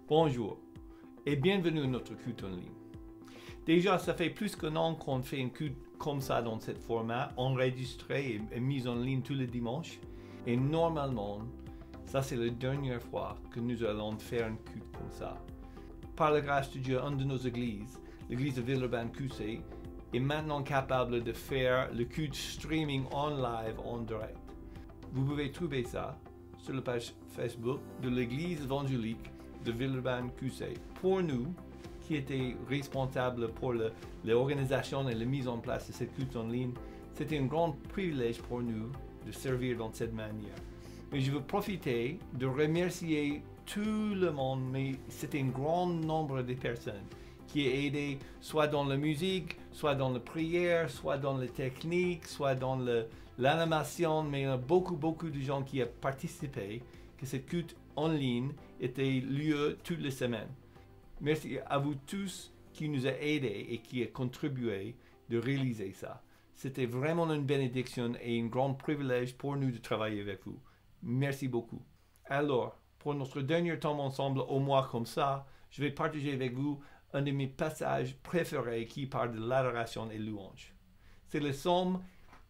Bonjour et bienvenue à notre culte en ligne. Déjà, ça fait plus qu'un an qu'on fait une culte comme ça dans ce format, enregistré et mis en ligne tous les dimanches. Et normalement, ça c'est la dernière fois que nous allons faire une culte comme ça. Par la grâce de Dieu, une de nos églises, l'église de Villeurbanne-QC, est maintenant capable de faire le culte streaming en live, en direct. Vous pouvez trouver ça sur la page Facebook de l'église évangélique de Villeurbanne-QC. Pour nous, qui étaient responsables pour l'organisation et la mise en place de cette culte en ligne, c'était un grand privilège pour nous de servir dans cette manière. Mais je veux profiter de remercier tout le monde, mais c'était un grand nombre de personnes qui ont aidé, soit dans la musique, soit dans la prière, soit dans la technique, soit dans l'animation, mais il y a beaucoup de gens qui ont participé, que cette culte en ligne était lieu toutes les semaines. Merci à vous tous qui nous a aidés et qui a contribué de réaliser ça. C'était vraiment une bénédiction et un grand privilège pour nous de travailler avec vous. Merci beaucoup. Alors, pour notre dernier temps ensemble au mois comme ça, je vais partager avec vous un de mes passages préférés qui parle de l'adoration et louange. C'est le psaume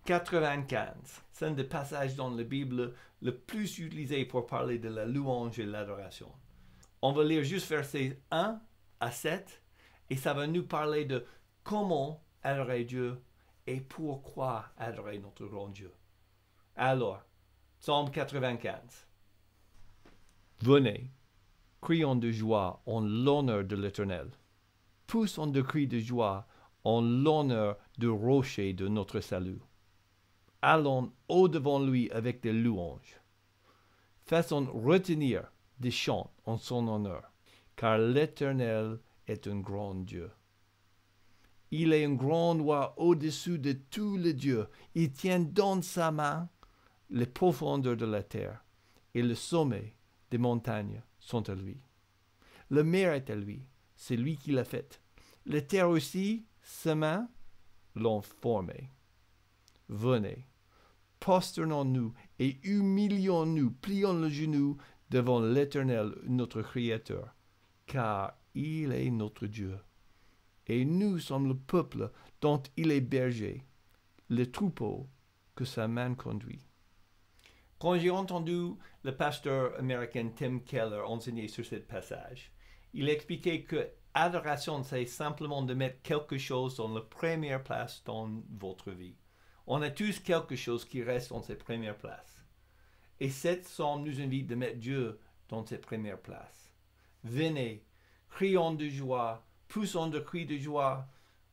95. C'est un des passages dans la Bible le plus utilisé pour parler de la louange et l'adoration. On va lire juste versets 1 à 7 et ça va nous parler de comment adorer Dieu et pourquoi adorer notre grand Dieu. Alors, psaume 95. Venez, crions de joie en l'honneur de l'Éternel. Poussons de cris de joie en l'honneur du rocher de notre salut. Allons au-devant lui avec des louanges. Faisons retenir des chants en son honneur, car l'Éternel est un grand Dieu. Il est un grand roi au-dessus de tous les dieux. Il tient dans sa main les profondeurs de la terre, et le sommet des montagnes sont à lui. La mer est à lui, c'est lui qui l'a faite. La terre aussi, ses mains l'ont formée. Venez, prosternons-nous et humilions-nous, plions le genou devant l'Éternel, notre Créateur, car il est notre Dieu. Et nous sommes le peuple dont il est berger, le troupeau que sa main conduit. Quand j'ai entendu le pasteur américain Tim Keller enseigner sur ce passage, il expliquait que adoration, c'est simplement de mettre quelque chose dans la première place dans votre vie. On a tous quelque chose qui reste dans cette première place. Et cette psaume nous invite de mettre Dieu dans cette première place. Venez, crions de joie, poussons de cris de joie,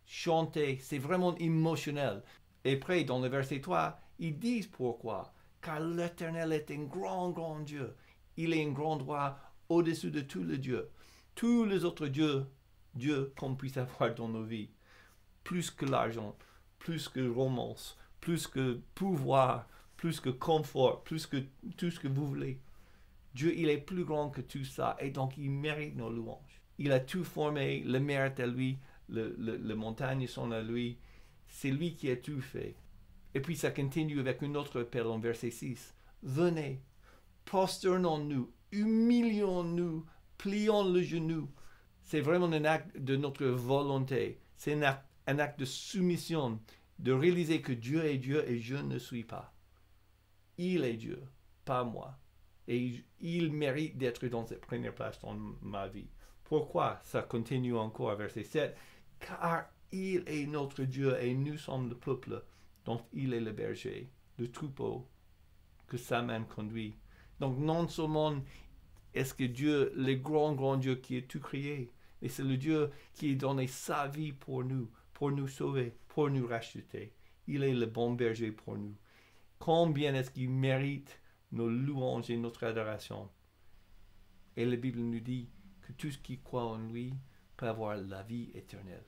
chantez, c'est vraiment émotionnel. Et après, dans le verset 3, ils disent pourquoi. Car l'Éternel est un grand Dieu. Il est un grand roi au-dessus de tous les dieux. Tous les autres dieux qu'on puisse avoir dans nos vies. Plus que l'argent, plus que romance, plus que pouvoir, plus que confort, plus que tout ce que vous voulez. Dieu, il est plus grand que tout ça et donc il mérite nos louanges. Il a tout formé, la mer est à lui, les montagnes sont à lui. C'est lui qui a tout fait. Et puis ça continue avec un autre appel en verset 6. Venez, prosternons-nous, humilions-nous, plions le genou. C'est vraiment un acte de notre volonté. C'est un acte de soumission, de réaliser que Dieu est Dieu et je ne suis pas. Il est Dieu, pas moi. Et il mérite d'être dans cette première place dans ma vie. Pourquoi? Ça continue encore à verset 7. Car il est notre Dieu et nous sommes le peuple dont il est le berger, le troupeau que sa main conduit. Donc non seulement est-ce que Dieu, le grand Dieu qui a tout créé, mais c'est le Dieu qui a donné sa vie pour nous sauver, pour nous racheter. Il est le bon berger pour nous. Combien est-ce qu'il mérite nos louanges et notre adoration? Et la Bible nous dit que tout ce qui croit en lui peut avoir la vie éternelle.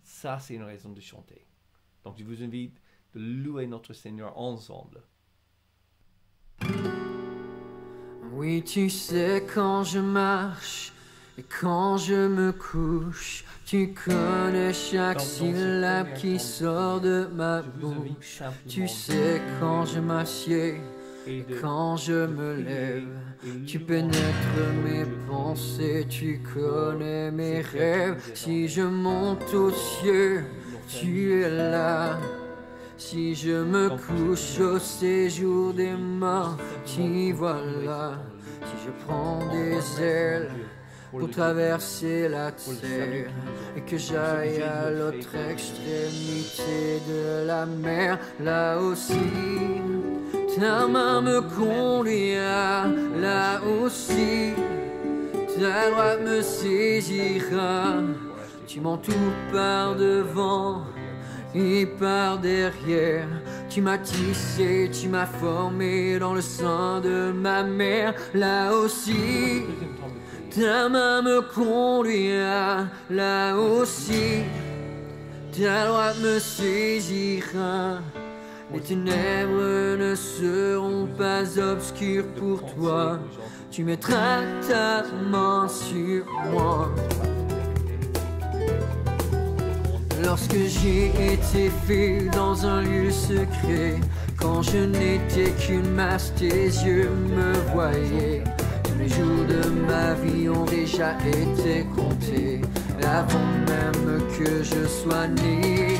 Ça, c'est une raison de chanter. Donc, je vous invite de louer notre Seigneur ensemble. Oui, tu sais quand je marche et quand je me couche, tu connais chaque syllabe qui sort de ma bouche. Tu sais quand je m'assieds Et quand je me lève, tu pénètres mes pensées, tu connais mes rêves. Si je monte aux cieux, tu es là. Si je me couche au séjour des morts, t'y voilà. Si je prends des ailes pour traverser la terre et que j'aille à l'autre extrémité de la mer, là aussi ta main me conduira, là aussi ta droite me saisira. Tu m'entoures par devant et par derrière, tu m'as tissé, tu m'as formé dans le sein de ma mère, là aussi ta main me conduira, là aussi ta droite me saisira. Les ténèbres ne seront pas obscures pour toi, tu mettras ta main sur moi. Lorsque j'ai été fait dans un lieu secret, quand je n'étais qu'une masse, tes yeux me voyaient. Tous les jours de ma vie ont déjà été comptés, avant même que je sois né.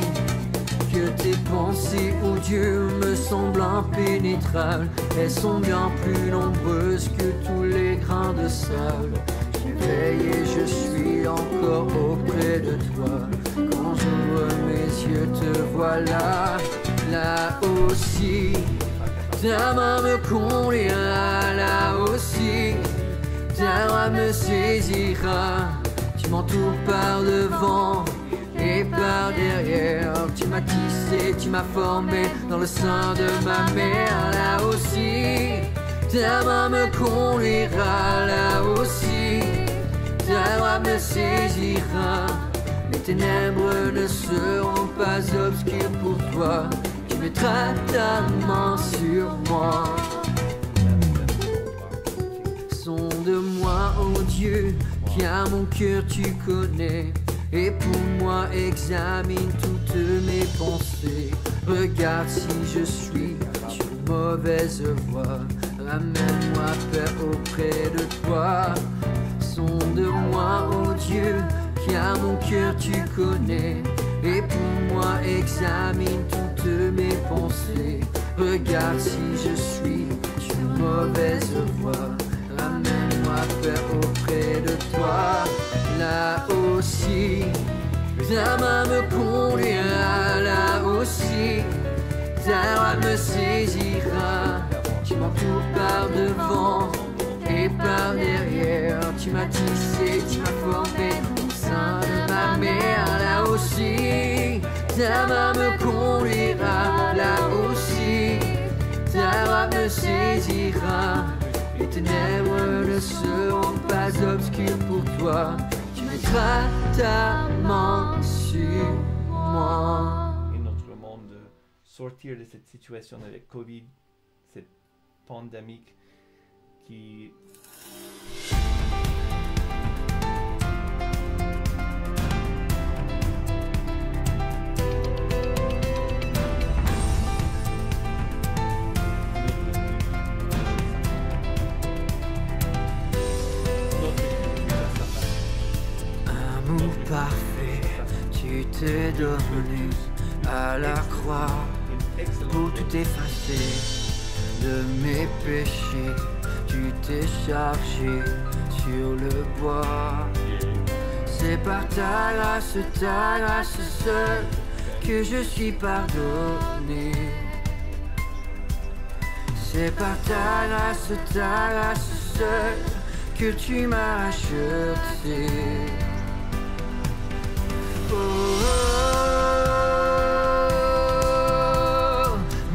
Que tes pensées, ô Dieu, me semblent impénétrables. Elles sont bien plus nombreuses que tous les grains de sable. Je veille et je suis encore auprès de toi. Quand j'ouvre mes yeux, te voilà, là aussi. Ta main me conduira, là aussi. Ta droite me saisira. Tu m'entoures par devant et par derrière. Tu m'as tissé, tu m'as formé dans le sein de ma mère, là aussi. Ta main me conduira, là aussi. Ta droite me saisira. Les ténèbres ne seront pas obscures pour toi. Tu mettras ta main sur moi. Sonde-moi, ô Dieu, car mon cœur tu connais. Et pour moi examine toutes mes pensées. Regarde si je suis sur une mauvaise voie. Ramène-moi, Père, auprès de toi. Sonde-moi, ô Dieu, car mon cœur tu connais. Et pour moi examine toutes mes pensées. Regarde si je suis sur une mauvaise voie. Ramène-moi, Père, auprès de toi. Là aussi, ta main me conduira, là aussi, ta droite me saisira. Tu m'entoures par devant et par derrière. Tu m'as tissé, tu m'as formé au sein de ma mère, là aussi. Ta main me conduira, là aussi, ta droite me saisira. Les ténèbres ne seront pas obscures pour toi. Tu mettras ta main sur moi. Et notre monde de sortir de cette situation avec Covid, cette pandémie qui Parfait, tu t'es donné à la croix pour tout effacer de mes péchés. Tu t'es chargé sur le bois. C'est par ta grâce seule que je suis pardonné. C'est par ta grâce seule que tu m'as racheté. Oh,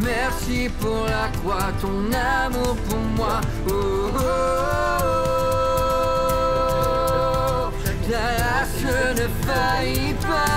merci pour la croix, ton amour pour moi. Ta grâce ne faillit pas.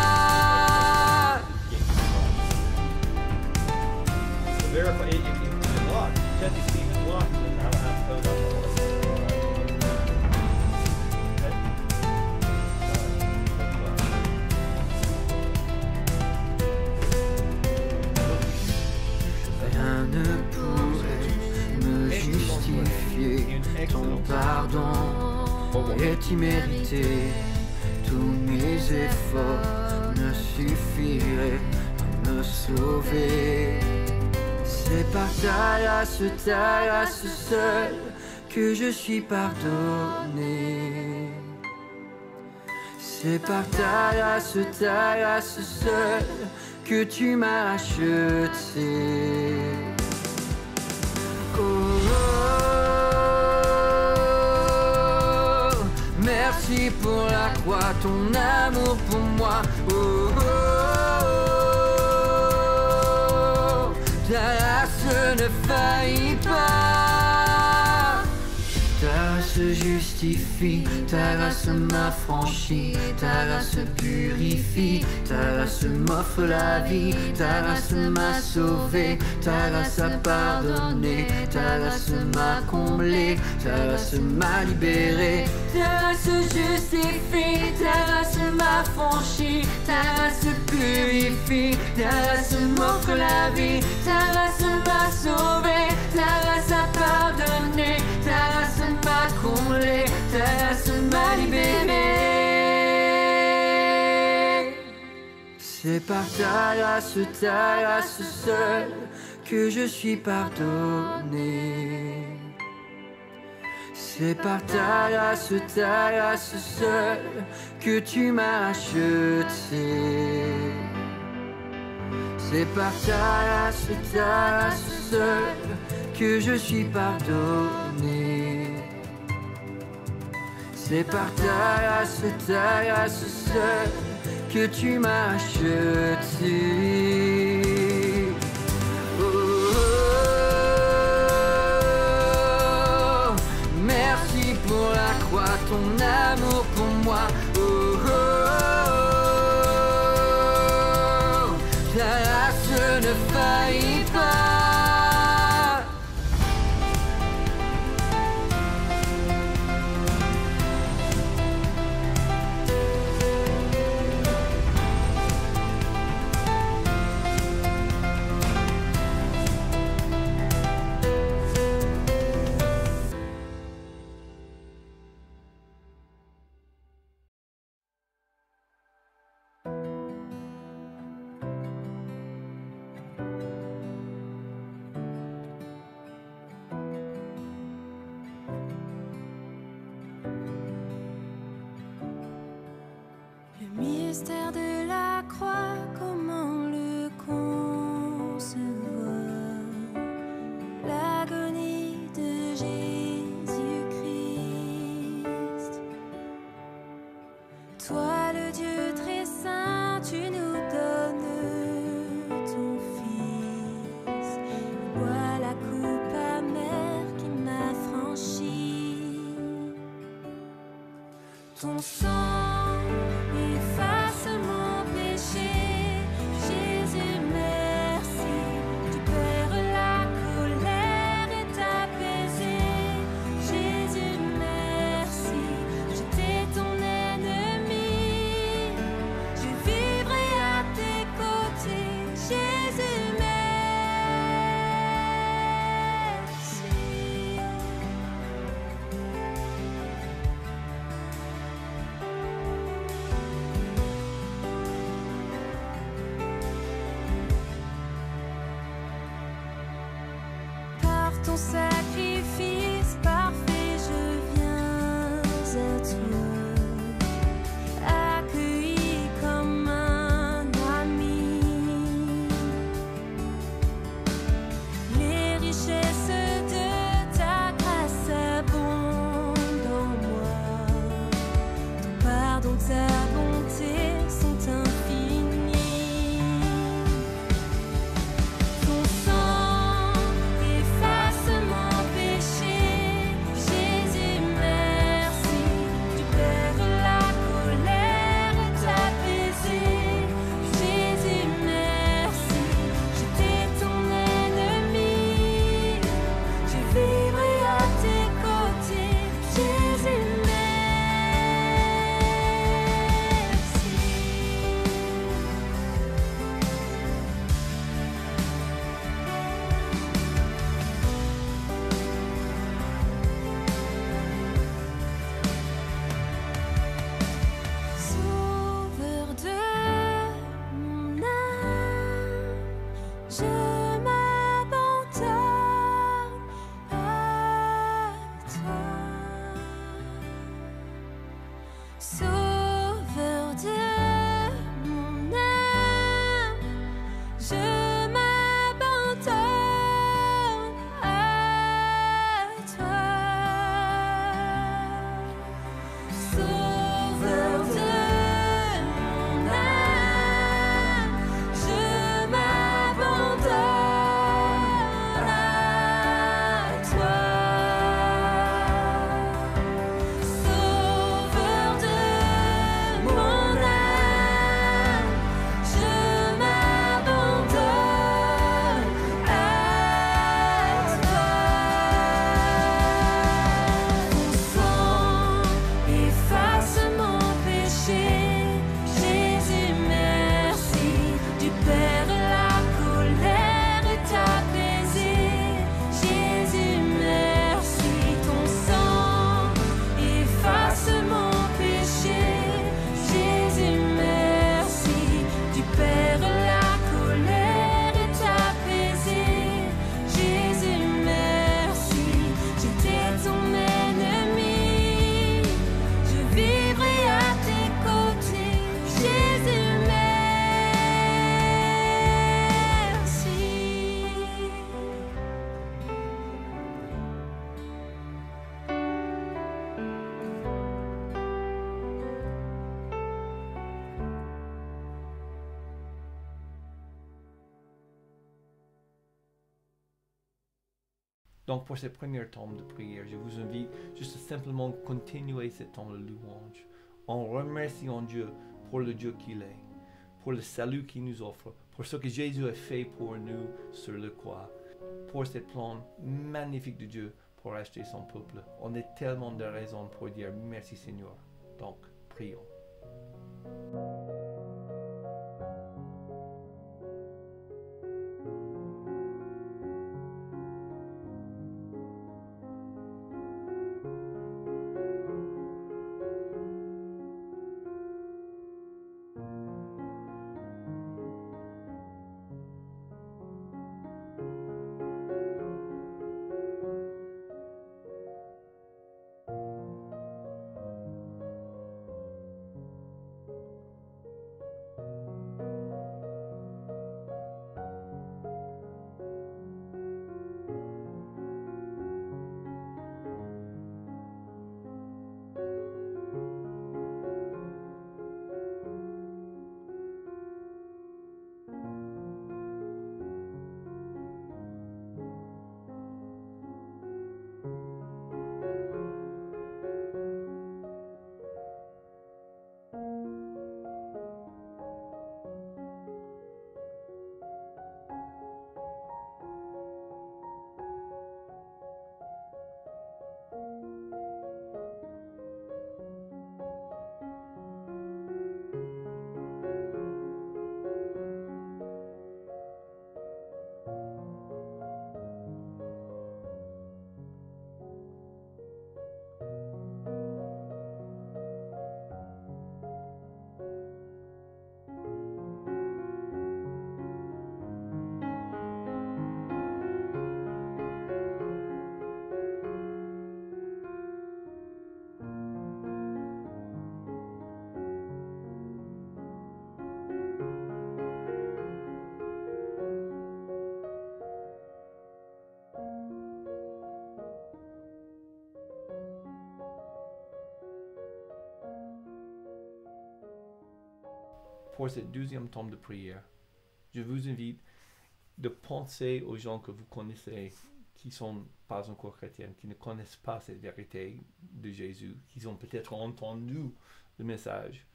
est immérité. Tous mes efforts ne suffiraient à me sauver. C'est par ta grâce seule que je suis pardonné. C'est par ta grâce seule que tu m'as racheté. Oh, oh, merci pour la croix, ton amour pour moi. Oh, oh, oh, ta grâce ne faillit pas. Ta grâce justifie, ta grâce m'affranchit, ta grâce purifie, ta grâce m'offre la vie, ta grâce m'a sauvé, ta grâce a pardonné, ta grâce m'a comblé, ta grâce m'a libéré. Ta grâce justifie, ta grâce m'affranchit, ta grâce purifie, ta grâce m'offre la vie, ta grâce m'a sauvé, ta grâce a pardonné, ta grâce m'a comblé, ta grâce m'a libéré. C'est par ta grâce seule que je suis pardonné. C'est par ta grâce seule que tu m'as racheté. C'est par ta grâce seule que je suis pardonné. C'est par ta grâce seule que tu m'as racheté. Oh, oh, merci pour la croix, ton amour pour moi. Oh, oh, oh, ta grâce ne faillit pas. Le mystère de la croix, comment le concevoir? L'agonie de Jésus-Christ. Toi, le Dieu très saint, tu nous donnes ton Fils. Bois la coupe amère qui m'a franchi. Ton sang efface mon péché. Jésus, merci. Tu perds la colère est apaisée. Jésus, merci. J'étais ton ennemi. Je vivrai à tes côtés. Jésus, merci. Par ton sacrifice parfait, je viens à toi, accueilli comme un ami. Les richesses de ta grâce abondent en moi. Ton pardon, ta bonté sont infinies. Ton sang efface mon Donc pour ce premier temps de prière, je vous invite juste à simplement continuer ce temps de louange en remerciant Dieu pour le Dieu qu'il est, pour le salut qu'il nous offre, pour ce que Jésus a fait pour nous sur le croix, pour ce plan magnifique de Dieu pour acheter son peuple. On a tellement de raisons pour dire merci Seigneur. Donc, prions. Pour ce deuxième temps de prière, je vous invite de penser aux gens que vous connaissez qui ne sont pas encore chrétiens, qui ne connaissent pas cette vérité de Jésus, qui ont peut-être entendu le message,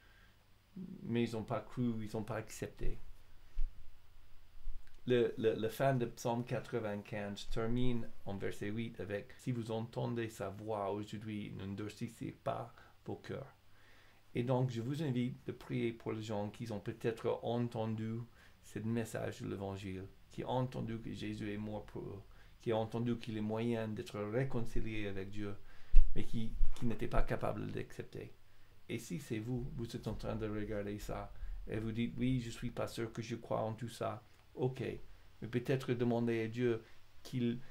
mais ils n'ont pas cru, ils n'ont pas accepté. Le fin de Psaume 95 termine en verset 8 avec « Si vous entendez sa voix aujourd'hui, n'endurcissez pas vos cœurs ». Et donc, je vous invite de prier pour les gens qui ont peut-être entendu ce message de l'Évangile, qui ont entendu que Jésus est mort pour eux, qui ont entendu qu'il est moyen d'être réconcilié avec Dieu, mais qui n'étaient pas capables d'accepter. Et si c'est vous, vous êtes en train de regarder ça, et vous dites, oui, je ne suis pas sûr que je crois en tout ça, ok, mais peut-être demander à Dieu qu'il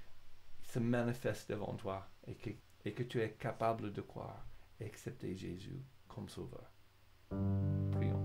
se manifeste devant toi, et que tu es capable de croire et accepter Jésus comme sauveur. Prions.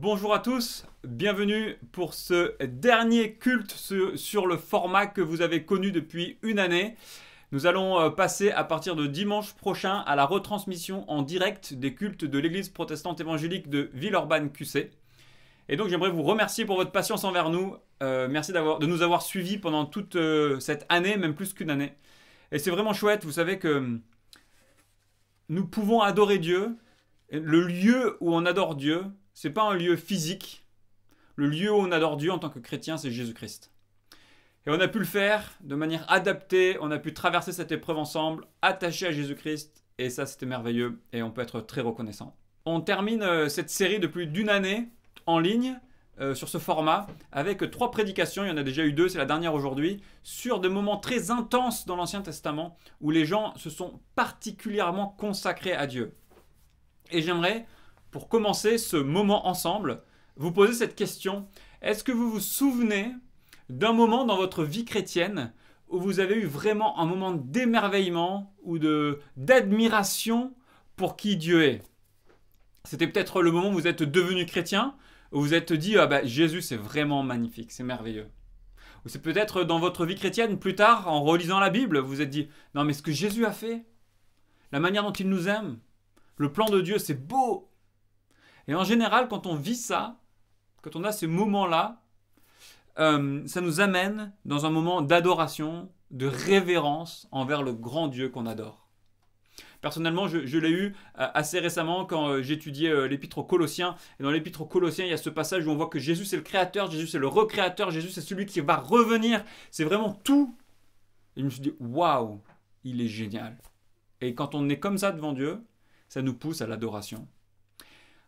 Bonjour à tous, bienvenue pour ce dernier culte sur le format que vous avez connu depuis une année. Nous allons passer à partir de dimanche prochain à la retransmission en direct des cultes de l'église protestante évangélique de Villeurbanne QC. Et donc j'aimerais vous remercier pour votre patience envers nous. Merci de nous avoir suivis pendant toute cette année, même plus qu'une année. Et c'est vraiment chouette, vous savez que nous pouvons adorer Dieu. Le lieu où on adore Dieu, c'est pas un lieu physique. Le lieu où on adore Dieu en tant que chrétien, c'est Jésus-Christ. Et on a pu le faire de manière adaptée, on a pu traverser cette épreuve ensemble, attaché à Jésus-Christ, et ça c'était merveilleux, et on peut être très reconnaissant. On termine cette série de plus d'une année en ligne, sur ce format, avec 3 prédications, il y en a déjà eu 2, c'est la dernière aujourd'hui, sur des moments très intenses dans l'Ancien Testament, où les gens se sont particulièrement consacrés à Dieu. Et j'aimerais, pour commencer ce moment ensemble, vous poser cette question. Est-ce que vous vous souvenez d'un moment dans votre vie chrétienne où vous avez eu vraiment un moment d'émerveillement ou d'admiration pour qui Dieu est? C'était peut-être le moment où vous êtes devenu chrétien, où vous vous êtes dit « Jésus, c'est vraiment magnifique, c'est merveilleux ». Ou c'est peut-être dans votre vie chrétienne, plus tard, en relisant la Bible, vous vous êtes dit « Non, mais ce que Jésus a fait, la manière dont il nous aime, le plan de Dieu, c'est beau ». Et en général, quand on vit ça, quand on a ces moments-là, ça nous amène dans un moment d'adoration, de révérence envers le grand Dieu qu'on adore. Personnellement, je l'ai eu assez récemment quand j'étudiais l'épître aux Colossiens. Et dans l'épître aux Colossiens, il y a ce passage où on voit que Jésus c'est le créateur, Jésus c'est le recréateur, Jésus c'est celui qui va revenir. C'est vraiment tout. Et je me suis dit, waouh, il est génial. Et quand on est comme ça devant Dieu, ça nous pousse à l'adoration.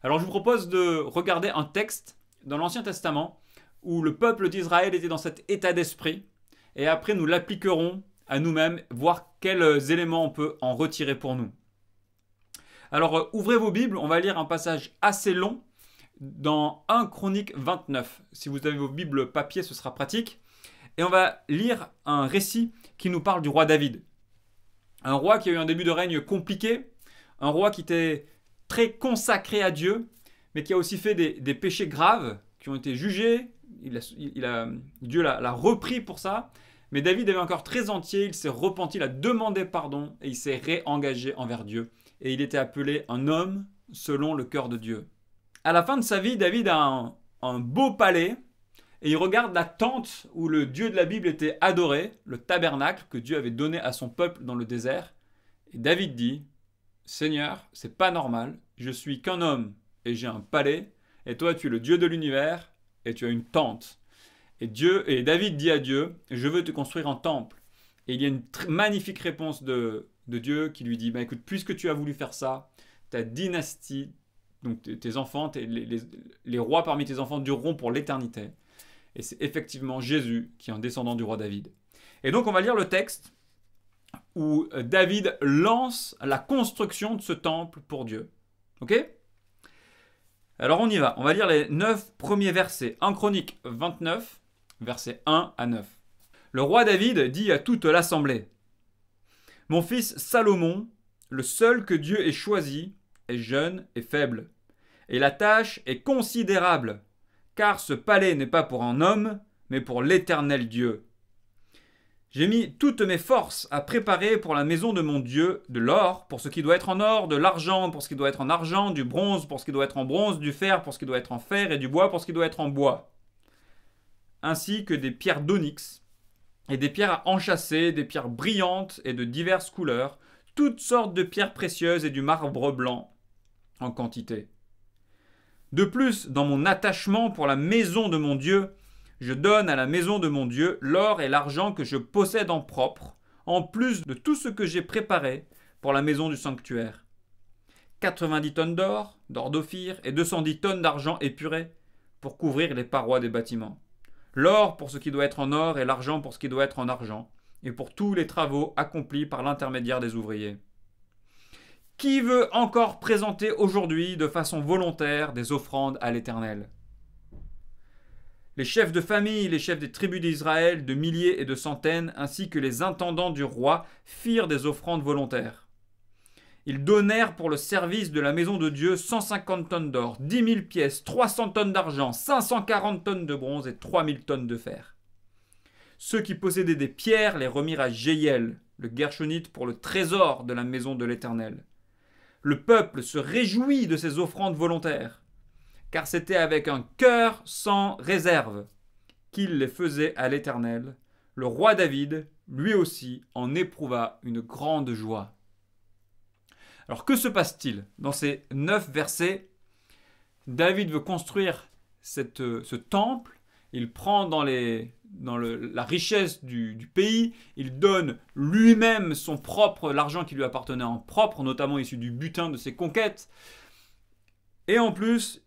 Alors je vous propose de regarder un texte dans l'Ancien Testament où le peuple d'Israël était dans cet état d'esprit. Et après, nous l'appliquerons à nous-mêmes, voir quels éléments on peut en retirer pour nous. Alors, ouvrez vos Bibles, on va lire un passage assez long dans 1 Chronique 29. Si vous avez vos Bibles papier, ce sera pratique. Et on va lire un récit qui nous parle du roi David. Un roi qui a eu un début de règne compliqué, un roi qui était très consacré à Dieu, mais qui a aussi fait des péchés graves qui ont été jugés. Dieu l'a repris pour ça. Mais David est encore très entier, il s'est repenti, il a demandé pardon et il s'est réengagé envers Dieu. Et il était appelé un homme selon le cœur de Dieu. À la fin de sa vie, David a un beau palais et il regarde la tente où le Dieu de la Bible était adoré, le tabernacle que Dieu avait donné à son peuple dans le désert. Et David dit, Seigneur, c'est pas normal, je suis qu'un homme et j'ai un palais, et toi tu es le Dieu de l'univers et tu as une tente. Et David dit à Dieu, je veux te construire un temple. Et il y a une magnifique réponse de Dieu qui lui dit, écoute, puisque tu as voulu faire ça, ta dynastie, donc tes enfants, les rois parmi tes enfants dureront pour l'éternité. Et c'est effectivement Jésus qui est un descendant du roi David. Et donc on va lire le texte où David lance la construction de ce temple pour Dieu. Ok ? Alors on y va, on va lire les 9 premiers versets. 1 Chronique 29, versets 1 à 9. Le roi David dit à toute l'assemblée, « Mon fils Salomon, le seul que Dieu ait choisi, est jeune et faible. Et la tâche est considérable, car ce palais n'est pas pour un homme, mais pour l'Éternel Dieu. J'ai mis toutes mes forces à préparer pour la maison de mon Dieu de l'or pour ce qui doit être en or, de l'argent pour ce qui doit être en argent, du bronze pour ce qui doit être en bronze, du fer pour ce qui doit être en fer et du bois pour ce qui doit être en bois. Ainsi que des pierres d'onyx et des pierres à enchâsser, des pierres brillantes et de diverses couleurs, toutes sortes de pierres précieuses et du marbre blanc en quantité. De plus, dans mon attachement pour la maison de mon Dieu, je donne à la maison de mon Dieu l'or et l'argent que je possède en propre, en plus de tout ce que j'ai préparé pour la maison du sanctuaire. 90 tonnes d'or d'Ophir, et 210 tonnes d'argent épuré pour couvrir les parois des bâtiments. L'or pour ce qui doit être en or et l'argent pour ce qui doit être en argent, et pour tous les travaux accomplis par l'intermédiaire des ouvriers. Qui veut encore présenter aujourd'hui de façon volontaire des offrandes à l'Éternel ? Les chefs de famille, les chefs des tribus d'Israël, de milliers et de centaines, ainsi que les intendants du roi, firent des offrandes volontaires. Ils donnèrent pour le service de la maison de Dieu 150 tonnes d'or, 10 000 pièces, 300 tonnes d'argent, 540 tonnes de bronze et 3 000 tonnes de fer. Ceux qui possédaient des pierres les remirent à Jéhiel, le Gershonite, pour le trésor de la maison de l'Éternel. Le peuple se réjouit de ces offrandes volontaires, car c'était avec un cœur sans réserve qu'il les faisait à l'Éternel. Le roi David, lui aussi, en éprouva une grande joie. Alors que se passe-t-il dans ces 9 versets? David veut construire ce temple. Il prend dans la richesse du pays. Il donne lui-même l'argent qui lui appartenait en propre, notamment issu du butin de ses conquêtes. Et en plus,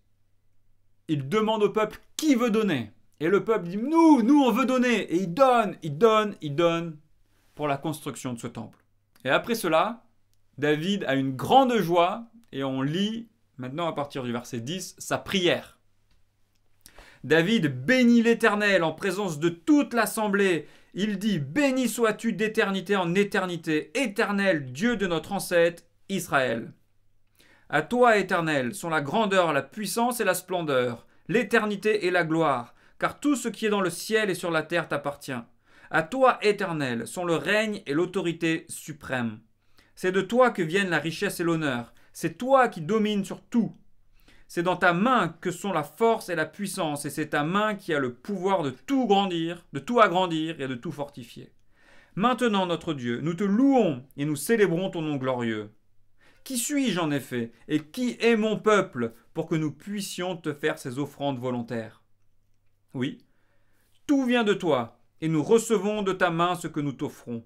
il demande au peuple qui veut donner. Et le peuple dit, nous on veut donner. Et il donne pour la construction de ce temple. Et après cela, David a une grande joie, et on lit maintenant à partir du verset 10, sa prière. David bénit l'Éternel en présence de toute l'assemblée. Il dit, béni sois-tu d'éternité en éternité, Éternel, Dieu de notre ancêtre Israël. À toi, Éternel, sont la grandeur, la puissance et la splendeur, l'éternité et la gloire, car tout ce qui est dans le ciel et sur la terre t'appartient. À toi, Éternel, sont le règne et l'autorité suprême. C'est de toi que viennent la richesse et l'honneur. C'est toi qui domines sur tout. C'est dans ta main que sont la force et la puissance, et c'est ta main qui a le pouvoir de tout agrandir et de tout fortifier. Maintenant, notre Dieu, nous te louons et nous célébrons ton nom glorieux. Qui suis-je en effet, et qui est mon peuple, pour que nous puissions te faire ces offrandes volontaires? Oui, tout vient de toi, et nous recevons de ta main ce que nous t'offrons.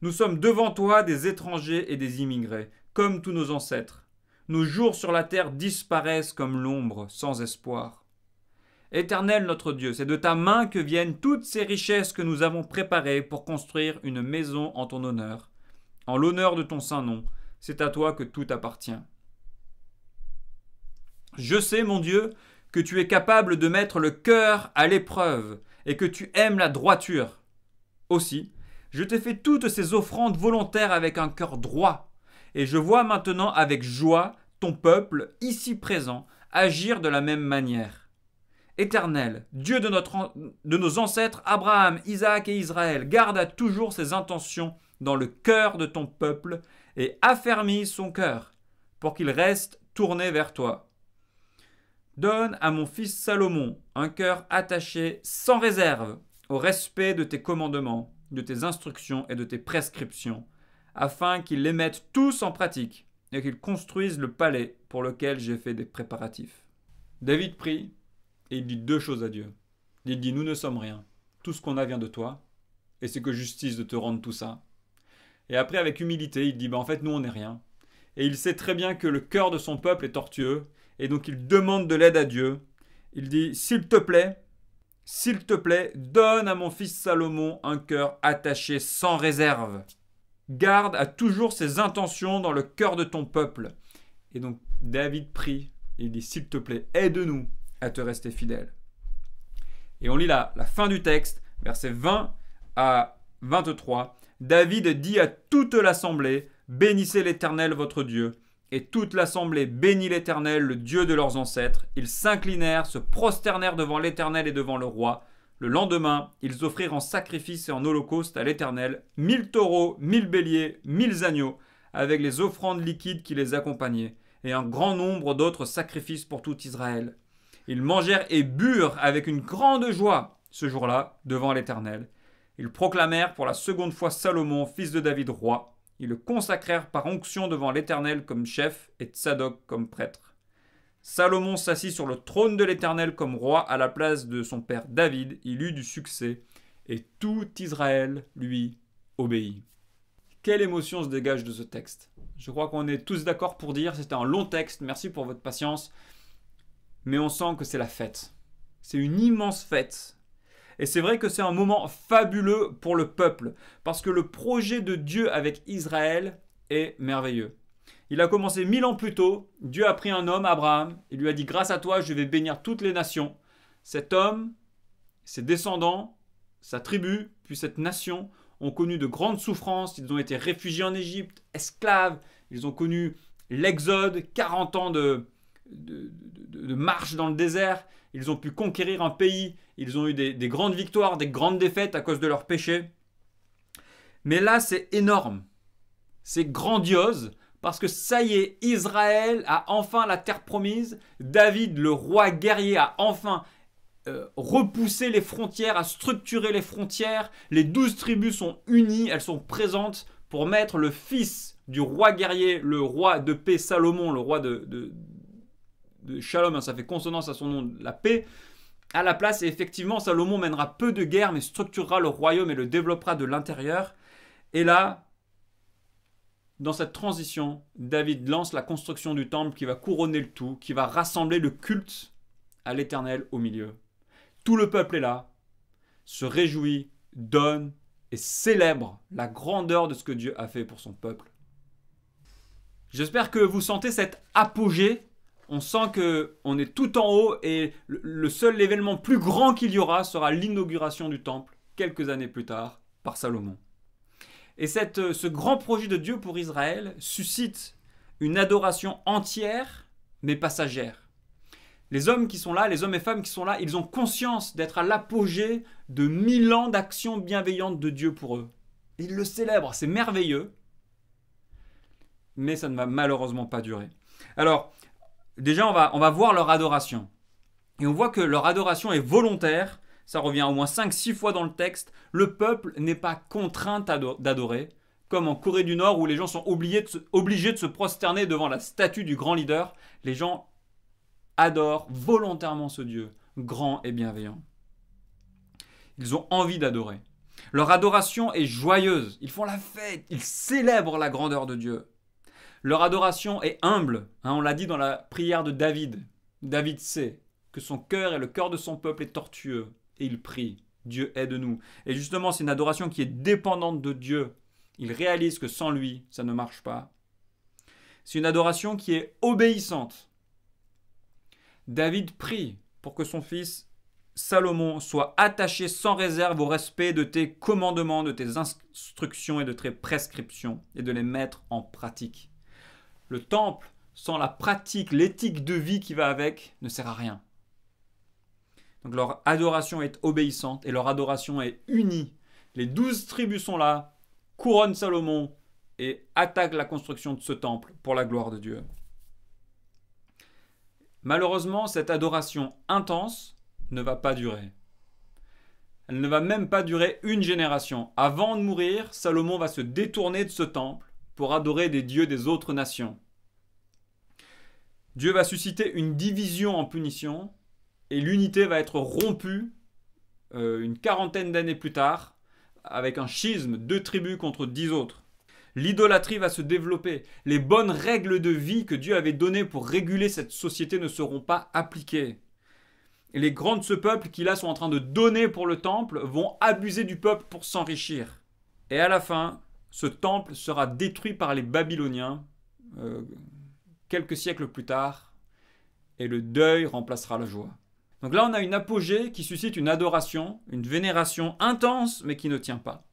Nous sommes devant toi des étrangers et des immigrés, comme tous nos ancêtres. Nos jours sur la terre disparaissent comme l'ombre, sans espoir. Éternel notre Dieu, c'est de ta main que viennent toutes ces richesses que nous avons préparées pour construire une maison en ton honneur. En l'honneur de ton saint nom, c'est à toi que tout appartient. Je sais, mon Dieu, que tu es capable de mettre le cœur à l'épreuve et que tu aimes la droiture. Aussi, je t'ai fait toutes ces offrandes volontaires avec un cœur droit, et je vois maintenant avec joie ton peuple, ici présent, agir de la même manière. Éternel, Dieu de nos ancêtres Abraham, Isaac et Israël, garde à toujours ses intentions dans le cœur de ton peuple et affermis son cœur, pour qu'il reste tourné vers toi. Donne à mon fils Salomon un cœur attaché sans réserve au respect de tes commandements, de tes instructions et de tes prescriptions, afin qu'ils les mettent tous en pratique et qu'ils construisent le palais pour lequel j'ai fait des préparatifs. David prie et il dit 2 choses à Dieu. Il dit, nous ne sommes rien, tout ce qu'on a vient de toi, et c'est que justice de te rendre tout ça. Et après, avec humilité, il dit, en fait, nous on n'est rien. Et il sait très bien que le cœur de son peuple est tortueux, et donc il demande de l'aide à Dieu. Il dit, s'il te plaît, donne à mon fils Salomon un cœur attaché sans réserve. Garde à toujours ses intentions dans le cœur de ton peuple. Et donc David prie, et il dit, s'il te plaît, aide-nous à te rester fidèle. Et on lit la fin du texte, versets 20 à 23. David dit à toute l'assemblée, bénissez l'Éternel votre Dieu. Et toute l'assemblée bénit l'Éternel, le Dieu de leurs ancêtres. Ils s'inclinèrent, se prosternèrent devant l'Éternel et devant le roi. Le lendemain, ils offrirent en sacrifice et en holocauste à l'Éternel 1000 taureaux, 1000 béliers, 1000 agneaux, avec les offrandes liquides qui les accompagnaient, et un grand nombre d'autres sacrifices pour tout Israël. Ils mangèrent et burent avec une grande joie ce jour-là devant l'Éternel. Ils proclamèrent pour la seconde fois Salomon, fils de David, roi. Ils le consacrèrent par onction devant l'Éternel comme chef et Tsadok comme prêtre. Salomon s'assit sur le trône de l'Éternel comme roi à la place de son père David. Il eut du succès et tout Israël lui obéit. Quelle émotion se dégage de ce texte? Je crois qu'on est tous d'accord pour dire c'était un long texte, merci pour votre patience, mais on sent que c'est la fête. C'est une immense fête. Et c'est vrai que c'est un moment fabuleux pour le peuple, parce que le projet de Dieu avec Israël est merveilleux. Il a commencé 1000 ans plus tôt, Dieu a pris un homme, Abraham, il lui a dit « Grâce à toi, je vais bénir toutes les nations ». Cet homme, ses descendants, sa tribu, puis cette nation ont connu de grandes souffrances, ils ont été réfugiés en Égypte, esclaves, ils ont connu l'exode, 40 ans de marche dans le désert, ils ont pu conquérir un pays, ils ont eu des grandes victoires, des grandes défaites à cause de leurs péchés. Mais là, c'est énorme, c'est grandiose, parce que ça y est, Israël a enfin la terre promise, David, le roi guerrier, a enfin repoussé les frontières, a structuré les frontières, les 12 tribus sont unies, elles sont présentes pour mettre le fils du roi guerrier, le roi de paix Salomon, le roi de Shalom, hein, ça fait consonance à son nom, la paix, à la place. Et effectivement, Salomon mènera peu de guerres, mais structurera le royaume et le développera de l'intérieur. Et là, dans cette transition, David lance la construction du temple qui va couronner le tout, qui va rassembler le culte à l'Éternel au milieu. Tout le peuple est là, se réjouit, donne et célèbre la grandeur de ce que Dieu a fait pour son peuple. J'espère que vous sentez cet apogée. On sent qu'on est tout en haut et le seul événement plus grand qu'il y aura sera l'inauguration du temple, quelques années plus tard, par Salomon. Et ce grand projet de Dieu pour Israël suscite une adoration entière, mais passagère. Les hommes qui sont là, les hommes et femmes qui sont là, ils ont conscience d'être à l'apogée de 1000 ans d'action bienveillante de Dieu pour eux. Ils le célèbrent, c'est merveilleux, mais ça ne va malheureusement pas durer. Alors, déjà, on va voir leur adoration. Et on voit que leur adoration est volontaire. Ça revient au moins 5-6 fois dans le texte. Le peuple n'est pas contraint d'adorer, comme en Corée du Nord où les gens sont obligés de se prosterner devant la statue du grand leader. Les gens adorent volontairement ce Dieu, grand et bienveillant. Ils ont envie d'adorer. Leur adoration est joyeuse. Ils font la fête. Ils célèbrent la grandeur de Dieu. Leur adoration est humble. On l'a dit dans la prière de David. David sait que son cœur et le cœur de son peuple est tortueux. Et il prie. Dieu aide-nous. Et justement, c'est une adoration qui est dépendante de Dieu. Il réalise que sans lui, ça ne marche pas. C'est une adoration qui est obéissante. David prie pour que son fils Salomon soit attaché sans réserve au respect de tes commandements, de tes instructions et de tes prescriptions, et de les mettre en pratique. Le temple, sans la pratique, l'éthique de vie qui va avec, ne sert à rien. Donc leur adoration est obéissante et leur adoration est unie. Les 12 tribus sont là, couronnent Salomon et attaquent la construction de ce temple pour la gloire de Dieu. Malheureusement, cette adoration intense ne va pas durer. Elle ne va même pas durer une génération. Avant de mourir, Salomon va se détourner de ce temple pour adorer des dieux des autres nations. Dieu va susciter une division en punition et l'unité va être rompue une quarantaine d'années plus tard avec un schisme, 2 tribus contre 10 autres. L'idolâtrie va se développer. Les bonnes règles de vie que Dieu avait données pour réguler cette société ne seront pas appliquées. Et les grands de ce peuple qui là sont en train de donner pour le temple vont abuser du peuple pour s'enrichir. Et à la fin, ce temple sera détruit par les Babyloniens quelques siècles plus tard et le deuil remplacera la joie. Donc là, on a une apogée qui suscite une adoration, une vénération intense mais qui ne tient pas.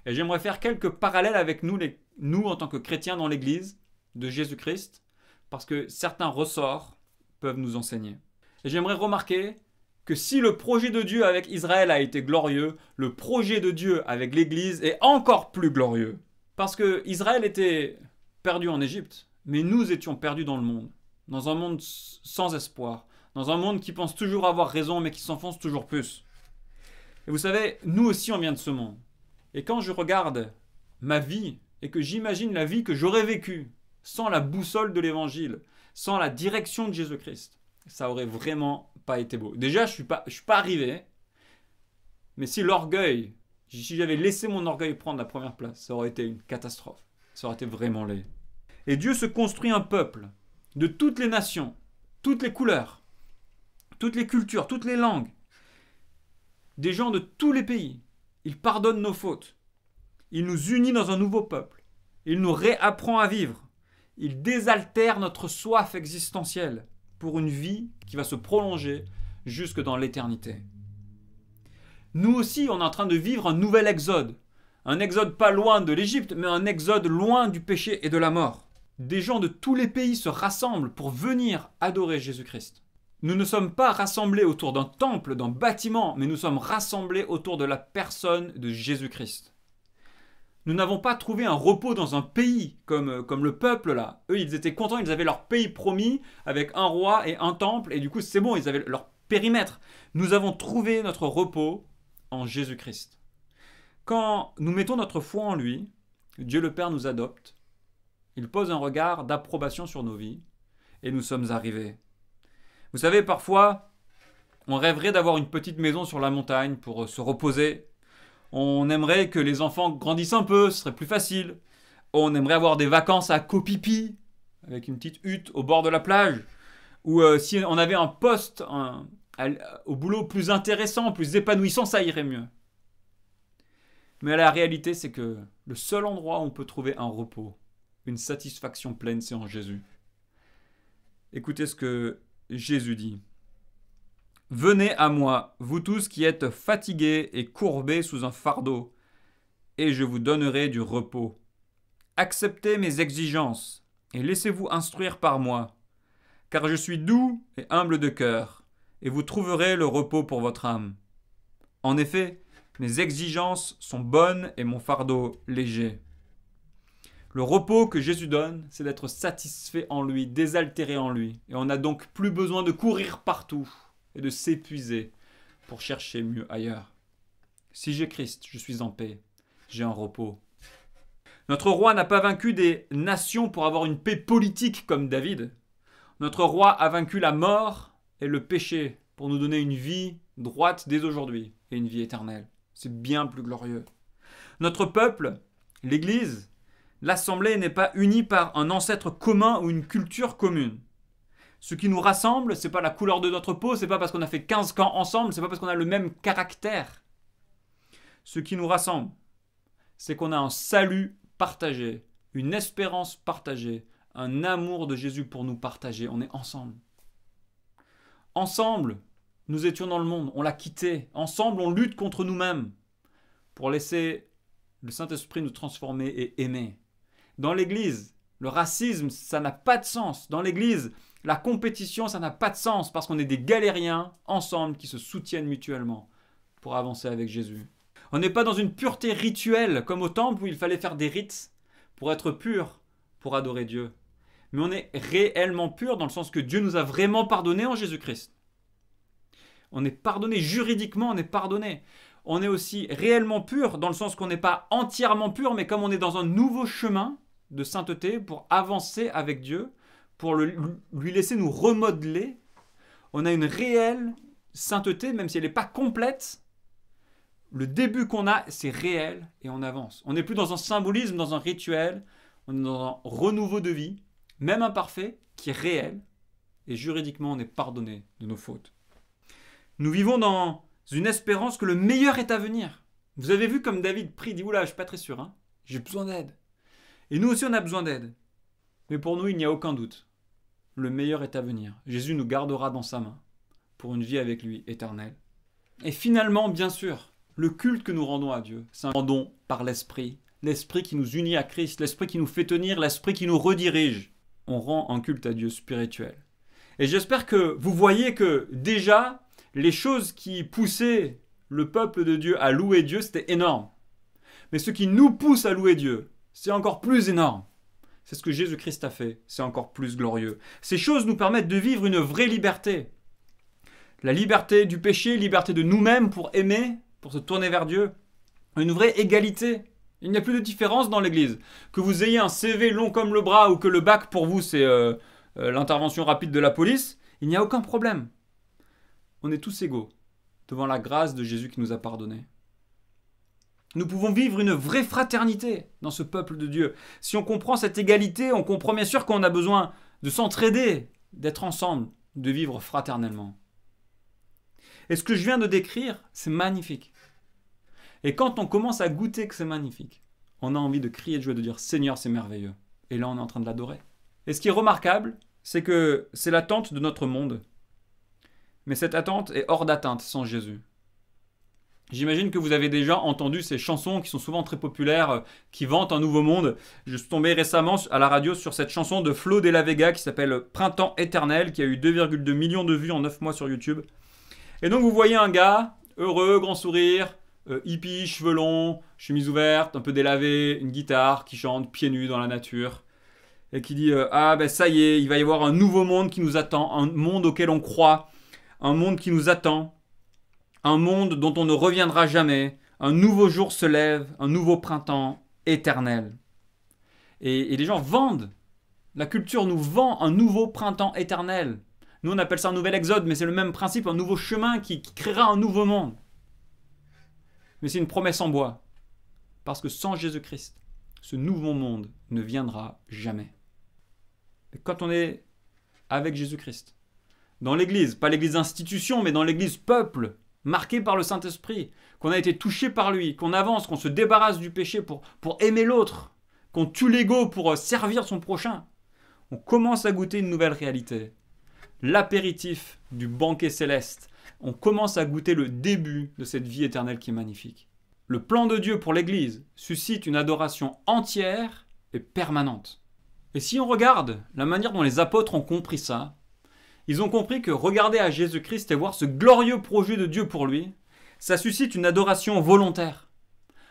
Et j'aimerais faire quelques parallèles avec nous en tant que chrétiens dans l'Église de Jésus-Christ, parce que certains ressorts peuvent nous enseigner. Et j'aimerais remarquer que si le projet de Dieu avec Israël a été glorieux, le projet de Dieu avec l'Église est encore plus glorieux. Parce que Israël était perdu en Égypte, mais nous étions perdus dans le monde, dans un monde sans espoir, dans un monde qui pense toujours avoir raison, mais qui s'enfonce toujours plus. Et vous savez, nous aussi on vient de ce monde. Et quand je regarde ma vie et que j'imagine la vie que j'aurais vécue sans la boussole de l'Évangile, sans la direction de Jésus-Christ, ça aurait vraiment pas été beau. Déjà, je suis pas arrivé, mais si j'avais laissé mon orgueil prendre la première place, ça aurait été une catastrophe. Ça aurait été vraiment laid. Et Dieu se construit un peuple de toutes les nations, toutes les couleurs, toutes les cultures, toutes les langues, des gens de tous les pays. Il pardonne nos fautes. Il nous unit dans un nouveau peuple. Il nous réapprend à vivre. Il désaltère notre soif existentielle pour une vie qui va se prolonger jusque dans l'éternité. Nous aussi, on est en train de vivre un nouvel exode. Un exode pas loin de l'Égypte, mais un exode loin du péché et de la mort. Des gens de tous les pays se rassemblent pour venir adorer Jésus-Christ. Nous ne sommes pas rassemblés autour d'un temple, d'un bâtiment, mais nous sommes rassemblés autour de la personne de Jésus-Christ. Nous n'avons pas trouvé un repos dans un pays comme le peuple là. Eux, ils étaient contents, ils avaient leur pays promis avec un roi et un temple, et du coup, c'est bon, ils avaient leur périmètre. Nous avons trouvé notre repos en Jésus-Christ. Quand nous mettons notre foi en lui, Dieu le Père nous adopte. Il pose un regard d'approbation sur nos vies, et nous sommes arrivés. Vous savez, parfois, on rêverait d'avoir une petite maison sur la montagne pour se reposer. On aimerait que les enfants grandissent un peu, ce serait plus facile. On aimerait avoir des vacances à Koh Phi Phi, avec une petite hutte au bord de la plage. Ou si on avait un poste au boulot plus intéressant, plus épanouissant, ça irait mieux. Mais la réalité, c'est que le seul endroit où on peut trouver un repos, une satisfaction pleine, c'est en Jésus. Écoutez ce que Jésus dit. « Venez à moi, vous tous qui êtes fatigués et courbés sous un fardeau, et je vous donnerai du repos. Acceptez mes exigences et laissez-vous instruire par moi, car je suis doux et humble de cœur, et vous trouverez le repos pour votre âme. En effet, mes exigences sont bonnes et mon fardeau léger. » Le repos que Jésus donne, c'est d'être satisfait en lui, désaltéré en lui. Et on n'a donc plus besoin de courir partout et de s'épuiser pour chercher mieux ailleurs. Si j'ai Christ, je suis en paix, j'ai un repos. Notre roi n'a pas vaincu des nations pour avoir une paix politique comme David. Notre roi a vaincu la mort et le péché pour nous donner une vie droite dès aujourd'hui et une vie éternelle. C'est bien plus glorieux. Notre peuple, l'Église, l'Assemblée n'est pas unie par un ancêtre commun ou une culture commune. Ce qui nous rassemble, ce n'est pas la couleur de notre peau, ce n'est pas parce qu'on a fait 15 camps ensemble, ce n'est pas parce qu'on a le même caractère. Ce qui nous rassemble, c'est qu'on a un salut partagé, une espérance partagée, un amour de Jésus pour nous partager. On est ensemble. Ensemble, nous étions dans le monde, on l'a quitté. Ensemble, on lutte contre nous-mêmes pour laisser le Saint-Esprit nous transformer et aimer. Dans l'Église, le racisme, ça n'a pas de sens. Dans l'Église, la compétition, ça n'a pas de sens parce qu'on est des galériens ensemble qui se soutiennent mutuellement pour avancer avec Jésus. On n'est pas dans une pureté rituelle comme au temple où il fallait faire des rites pour être pur, pour adorer Dieu. Mais on est réellement pur dans le sens que Dieu nous a vraiment pardonné en Jésus-Christ. On est pardonné, juridiquement on est pardonné. On est aussi réellement pur dans le sens qu'on n'est pas entièrement pur, mais comme on est dans un nouveau chemin de sainteté pour avancer avec Dieu, pour lui laisser nous remodeler, on a une réelle sainteté, même si elle n'est pas complète. Le début qu'on a, c'est réel et on avance. On n'est plus dans un symbolisme, dans un rituel, on est dans un renouveau de vie, même imparfait, qui est réel, et juridiquement on est pardonné de nos fautes. Nous vivons dans une espérance que le meilleur est à venir. Vous avez vu comme David prie, dit « Oula, je ne suis pas très sûr, hein. J'ai besoin d'aide. » Et nous aussi on a besoin d'aide. Mais pour nous, il n'y a aucun doute. Le meilleur est à venir. Jésus nous gardera dans sa main pour une vie avec lui éternelle. Et finalement, bien sûr, le culte que nous rendons à Dieu, c'est un don par l'Esprit. L'Esprit qui nous unit à Christ, l'Esprit qui nous fait tenir, l'Esprit qui nous redirige. On rend un culte à Dieu spirituel. Et j'espère que vous voyez que déjà, les choses qui poussaient le peuple de Dieu à louer Dieu, c'était énorme. Mais ce qui nous pousse à louer Dieu, c'est encore plus énorme. C'est ce que Jésus-Christ a fait, c'est encore plus glorieux. Ces choses nous permettent de vivre une vraie liberté. La liberté du péché, liberté de nous-mêmes pour aimer, pour se tourner vers Dieu. Une vraie égalité. Il n'y a plus de différence dans l'Église. Que vous ayez un CV long comme le bras ou que le bac pour vous c'est l'intervention rapide de la police, il n'y a aucun problème. On est tous égaux devant la grâce de Jésus qui nous a pardonnés. Nous pouvons vivre une vraie fraternité dans ce peuple de Dieu. Si on comprend cette égalité, on comprend bien sûr qu'on a besoin de s'entraider, d'être ensemble, de vivre fraternellement. Et ce que je viens de décrire, c'est magnifique. Et quand on commence à goûter que c'est magnifique, on a envie de crier de joie, de dire « Seigneur, c'est merveilleux ». Et là, on est en train de l'adorer. Et ce qui est remarquable, c'est que c'est l'attente de notre monde. Mais cette attente est hors d'atteinte sans Jésus. J'imagine que vous avez déjà entendu ces chansons qui sont souvent très populaires, qui vantent un nouveau monde. Je suis tombé récemment à la radio sur cette chanson de Flo de la Vega qui s'appelle Printemps éternel, qui a eu 2,2 millions de vues en 9 mois sur YouTube. Et donc vous voyez un gars, heureux, grand sourire, hippie, cheveux longs, chemise ouverte, un peu délavé, une guitare, qui chante pieds nus dans la nature. Et qui dit ah ben ça y est, il va y avoir un nouveau monde qui nous attend, un monde auquel on croit, un monde qui nous attend, un monde dont on ne reviendra jamais, un nouveau jour se lève, un nouveau printemps éternel. Et les gens vendent, la culture nous vend un nouveau printemps éternel. Nous on appelle ça un nouvel exode, mais c'est le même principe, un nouveau chemin qui créera un nouveau monde. Mais c'est une promesse en bois, parce que sans Jésus-Christ, ce nouveau monde ne viendra jamais. Et quand on est avec Jésus-Christ, dans l'église, pas l'église institution, mais dans l'église peuple, marqué par le Saint-Esprit, qu'on a été touché par lui, qu'on avance, qu'on se débarrasse du péché pour aimer l'autre, qu'on tue l'ego pour servir son prochain, on commence à goûter une nouvelle réalité. L'apéritif du banquet céleste. On commence à goûter le début de cette vie éternelle qui est magnifique. Le plan de Dieu pour l'Église suscite une adoration entière et permanente. Et si on regarde la manière dont les apôtres ont compris ça, ils ont compris que regarder à Jésus-Christ et voir ce glorieux projet de Dieu pour lui, ça suscite une adoration volontaire.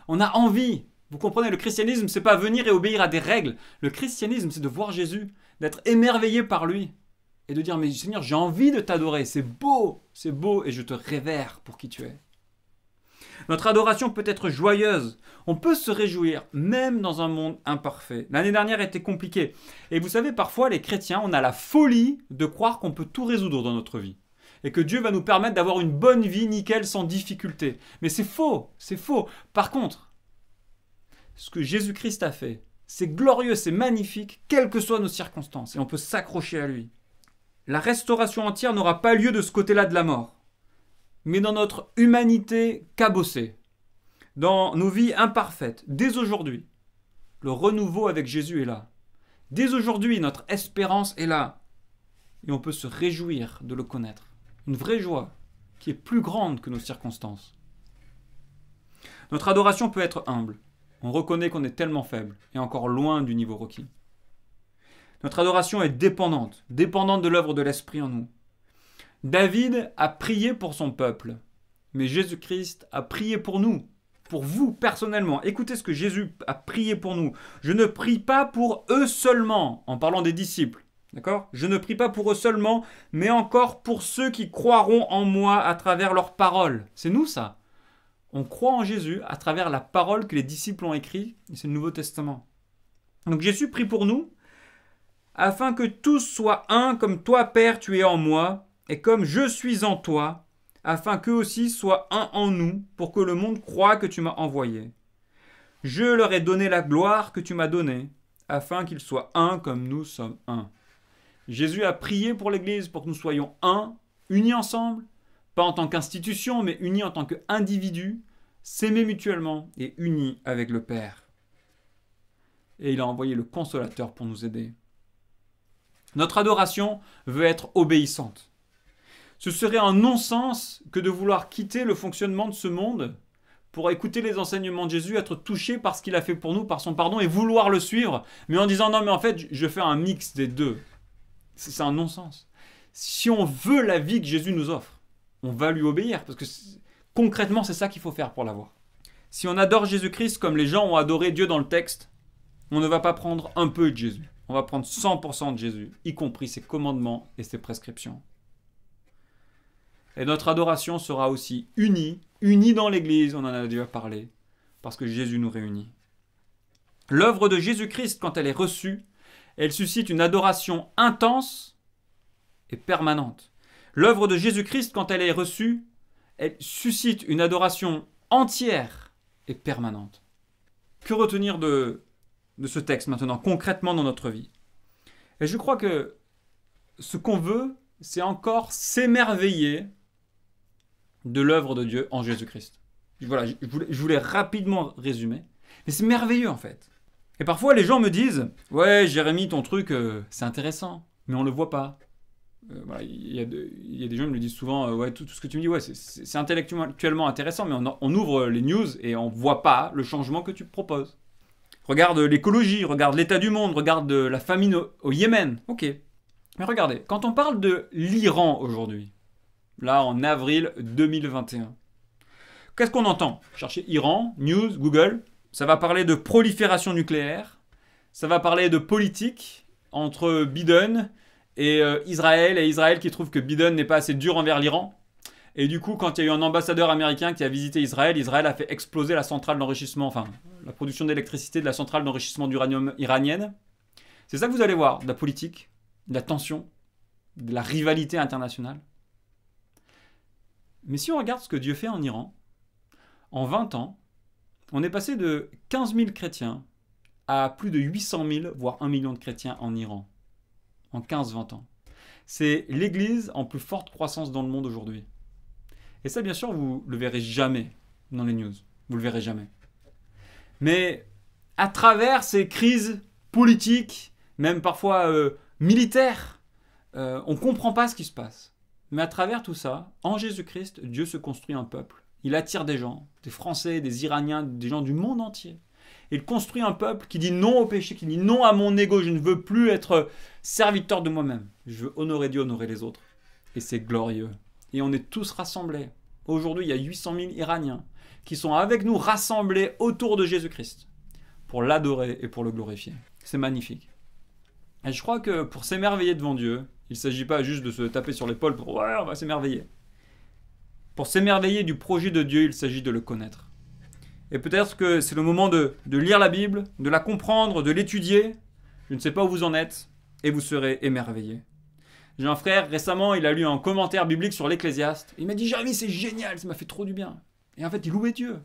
On a envie. Vous comprenez, le christianisme, c'est pas venir et obéir à des règles. Le christianisme, c'est de voir Jésus, d'être émerveillé par lui et de dire mais Seigneur, j'ai envie de t'adorer, c'est beau et je te révère pour qui tu es. Notre adoration peut être joyeuse, on peut se réjouir même dans un monde imparfait. L'année dernière était compliquée et vous savez, parfois les chrétiens, on a la folie de croire qu'on peut tout résoudre dans notre vie et que Dieu va nous permettre d'avoir une bonne vie nickel sans difficulté. Mais c'est faux, c'est faux. Par contre, ce que Jésus-Christ a fait, c'est glorieux, c'est magnifique, quelles que soient nos circonstances et on peut s'accrocher à lui. La restauration entière n'aura pas lieu de ce côté-là de la mort, mais dans notre humanité cabossée, dans nos vies imparfaites, dès aujourd'hui. Le renouveau avec Jésus est là. Dès aujourd'hui, notre espérance est là. Et on peut se réjouir de le connaître. Une vraie joie qui est plus grande que nos circonstances. Notre adoration peut être humble. On reconnaît qu'on est tellement faible et encore loin du niveau requis. Notre adoration est dépendante de l'œuvre de l'Esprit en nous. David a prié pour son peuple, mais Jésus-Christ a prié pour nous, pour vous personnellement. Écoutez ce que Jésus a prié pour nous. Je ne prie pas pour eux seulement, en parlant des disciples. D'accord ? Je ne prie pas pour eux seulement, mais encore pour ceux qui croiront en moi à travers leurs paroles. C'est nous ça. On croit en Jésus à travers la parole que les disciples ont écrite, et c'est le Nouveau Testament. Donc Jésus prie pour nous, afin que tous soient un comme toi, Père, tu es en moi, et comme je suis en toi, afin qu'eux aussi soient un en nous, pour que le monde croie que tu m'as envoyé. Je leur ai donné la gloire que tu m'as donnée, afin qu'ils soient un comme nous sommes un. Jésus a prié pour l'Église pour que nous soyons un, unis ensemble, pas en tant qu'institution, mais unis en tant qu'individus, s'aimer mutuellement et unis avec le Père. Et il a envoyé le Consolateur pour nous aider. Notre adoration veut être obéissante. Ce serait un non-sens que de vouloir quitter le fonctionnement de ce monde pour écouter les enseignements de Jésus, être touché par ce qu'il a fait pour nous, par son pardon, et vouloir le suivre, mais en disant non, mais en fait, je fais un mix des deux. C'est un non-sens. Si on veut la vie que Jésus nous offre, on va lui obéir, parce que concrètement, c'est ça qu'il faut faire pour l'avoir. Si on adore Jésus-Christ comme les gens ont adoré Dieu dans le texte, on ne va pas prendre un peu de Jésus. On va prendre 100% de Jésus, y compris ses commandements et ses prescriptions. Et notre adoration sera aussi unie dans l'Église, on en a déjà parlé, parce que Jésus nous réunit. L'œuvre de Jésus-Christ, quand elle est reçue, elle suscite une adoration intense et permanente. L'œuvre de Jésus-Christ, quand elle est reçue, elle suscite une adoration entière et permanente. Que retenir de ce texte maintenant, concrètement dans notre vie? Et je crois que ce qu'on veut, c'est encore s'émerveiller de l'œuvre de Dieu en Jésus-Christ. Voilà, je voulais rapidement résumer, mais c'est merveilleux en fait. Et parfois les gens me disent « Ouais, Jérémy, ton truc, c'est intéressant, mais on ne le voit pas. Voilà, il y a des gens qui me le disent souvent, ouais, tout ce que tu me dis, ouais, c'est intellectuellement intéressant, mais on ouvre les news et on voit pas le changement que tu proposes. Regarde l'écologie, regarde l'état du monde, regarde la famine au Yémen. Ok. Mais regardez, quand on parle de l'Iran aujourd'hui, là en avril 2021, qu'est-ce qu'on entend? Cherchez Iran, news, Google, ça va parler de prolifération nucléaire, ça va parler de politique entre Biden et Israël qui trouve que Biden n'est pas assez dur envers l'Iran. Et du coup, quand il y a eu un ambassadeur américain qui a visité Israël, Israël a fait exploser la centrale d'enrichissement, enfin, la production d'électricité de la centrale d'enrichissement d'uranium iranienne. C'est ça que vous allez voir, de la politique, de la tension, de la rivalité internationale. Mais si on regarde ce que Dieu fait en Iran, en 20 ans, on est passé de 15 000 chrétiens à plus de 800 000, voire 1 million de chrétiens en Iran, en 15-20 ans. C'est l'église en plus forte croissance dans le monde aujourd'hui. Et ça, bien sûr, vous le verrez jamais dans les news. Vous le verrez jamais. Mais à travers ces crises politiques, même parfois militaires, on ne comprend pas ce qui se passe. Mais à travers tout ça, en Jésus-Christ, Dieu se construit un peuple. Il attire des gens, des Français, des Iraniens, des gens du monde entier. Il construit un peuple qui dit non au péché, qui dit non à mon ego. Je ne veux plus être serviteur de moi-même. Je veux honorer Dieu, honorer les autres. Et c'est glorieux. Et on est tous rassemblés. Aujourd'hui, il y a 800 000 Iraniens qui sont avec nous rassemblés autour de Jésus-Christ pour l'adorer et pour le glorifier. C'est magnifique. Et je crois que pour s'émerveiller devant Dieu, il ne s'agit pas juste de se taper sur l'épaule pour « ouais, on va s'émerveiller ». Pour s'émerveiller du projet de Dieu, il s'agit de le connaître. Et peut-être que c'est le moment de lire la Bible, de la comprendre, de l'étudier. Je ne sais pas où vous en êtes, et vous serez émerveillés. J'ai un frère, récemment, il a lu un commentaire biblique sur l'Ecclésiaste. Il m'a dit « Jérémie, c'est génial, ça m'a fait trop du bien ». Et en fait, il louait Dieu.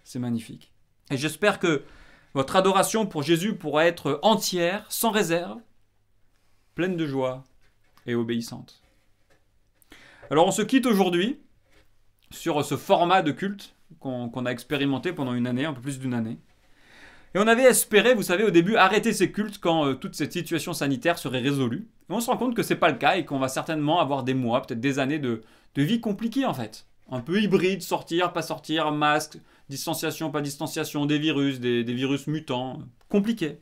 C'est magnifique. Et j'espère que votre adoration pour Jésus pourra être entière, sans réserve, pleine de joie et obéissante. Alors, on se quitte aujourd'hui sur ce format de culte qu'on a expérimenté pendant une année, un peu plus d'une année. Et on avait espéré, vous savez, au début, arrêter ces cultes quand toute cette situation sanitaire serait résolue. Et on se rend compte que ce n'est pas le cas et qu'on va certainement avoir des mois, peut-être des années de vie compliquée en fait. Un peu hybride, sortir, pas sortir, masque, distanciation, pas distanciation, des virus mutants, compliqué.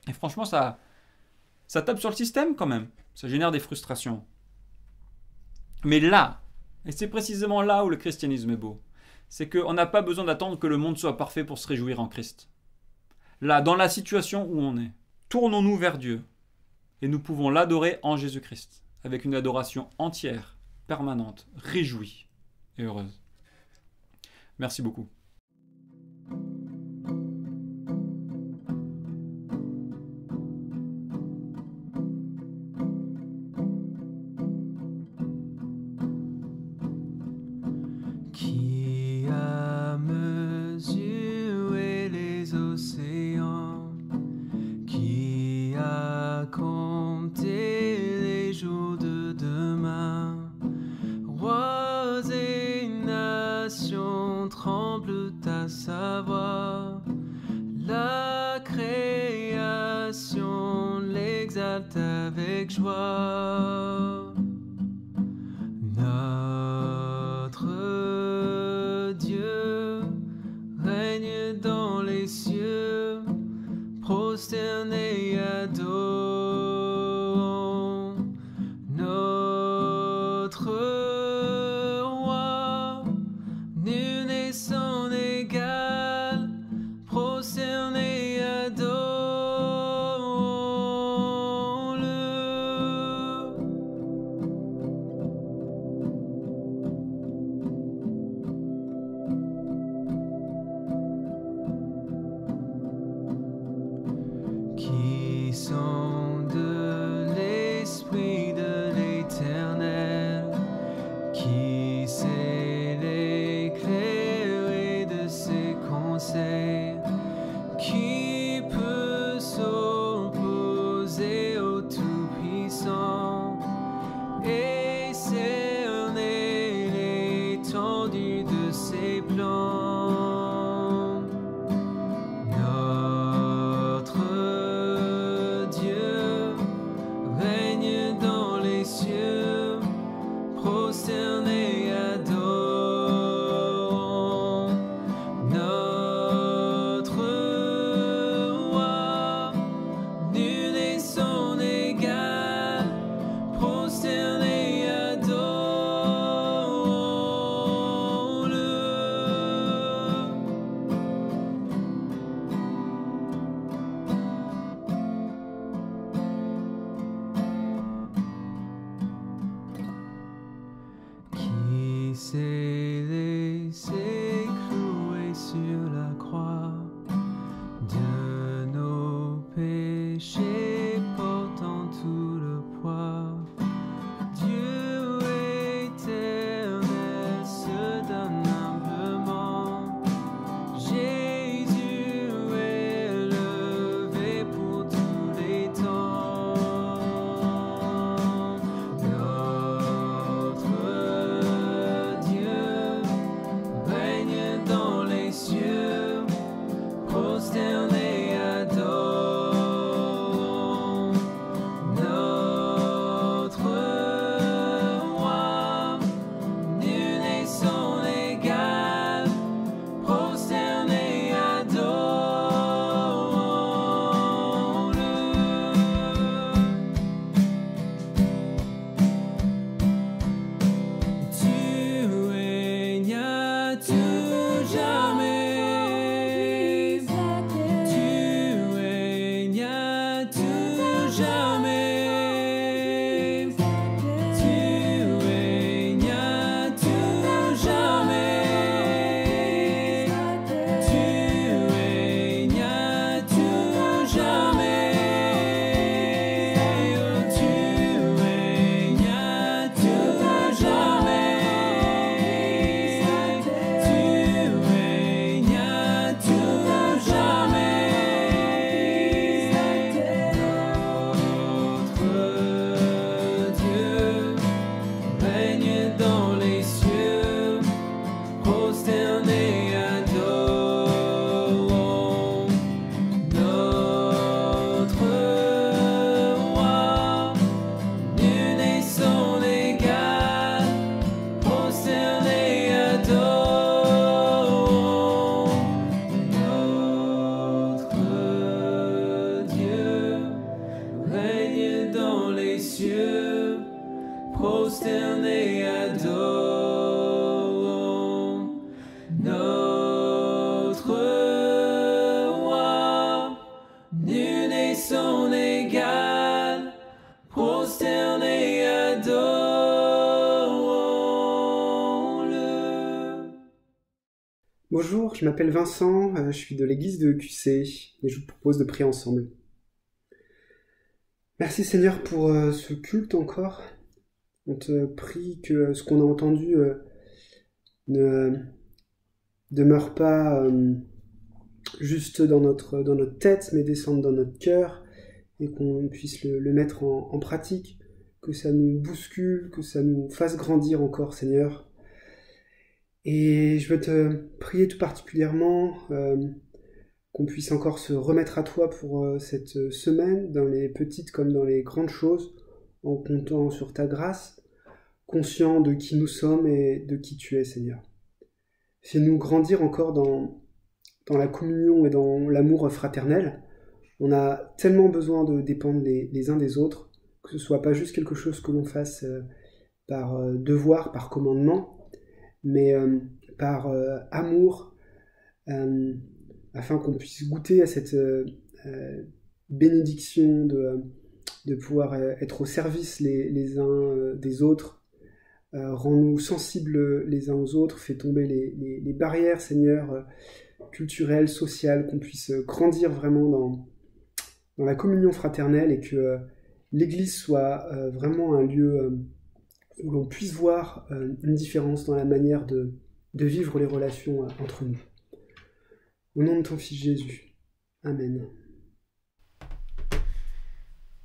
Et franchement, ça tape sur le système quand même. Ça génère des frustrations. Mais là, et c'est précisément là où le christianisme est beau, c'est qu'on n'a pas besoin d'attendre que le monde soit parfait pour se réjouir en Christ. Là, dans la situation où on est, tournons-nous vers Dieu et nous pouvons l'adorer en Jésus-Christ, avec une adoration entière, permanente, réjouie et heureuse. Merci beaucoup. Qui a mesuré les océans, qui a compté les jours de demain, rois et nations tremblent à sa voix, la création l'exalte avec joie. Notre Dieu règne dans les cieux, prosterné et adorons notre roi, nul n'est son égal, prosterné et adorons-le. Qui sont de l'esprit de l'Éternel, qui sait l'éclairer Bonjour, je m'appelle Vincent, je suis de l'église de QC et je vous propose de prier ensemble. Merci Seigneur pour ce culte encore. On te prie que ce qu'on a entendu ne demeure pas juste dans notre tête, mais descende dans notre cœur et qu'on puisse le mettre en pratique, que ça nous bouscule, que ça nous fasse grandir encore Seigneur. Et je veux te prier tout particulièrement qu'on puisse encore se remettre à toi pour cette semaine, dans les petites comme dans les grandes choses, en comptant sur ta grâce, conscient de qui nous sommes et de qui tu es, Seigneur. Fais-nous grandir encore dans la communion et dans l'amour fraternel. On a tellement besoin de dépendre les uns des autres, que ce soit pas juste quelque chose que l'on fasse par devoir, par commandement, mais par amour, afin qu'on puisse goûter à cette bénédiction de pouvoir être au service les uns des autres. Rends-nous sensibles les uns aux autres, fais tomber les barrières, Seigneur, culturelles, sociales, qu'on puisse grandir vraiment dans la communion fraternelle et que l'Église soit vraiment un lieu où l'on puisse voir une différence dans la manière de vivre les relations entre nous. Au nom de ton Fils Jésus. Amen.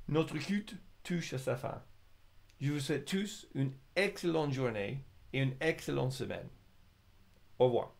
Notre culte touche à sa fin. Je vous souhaite tous une excellente journée et une excellente semaine. Au revoir.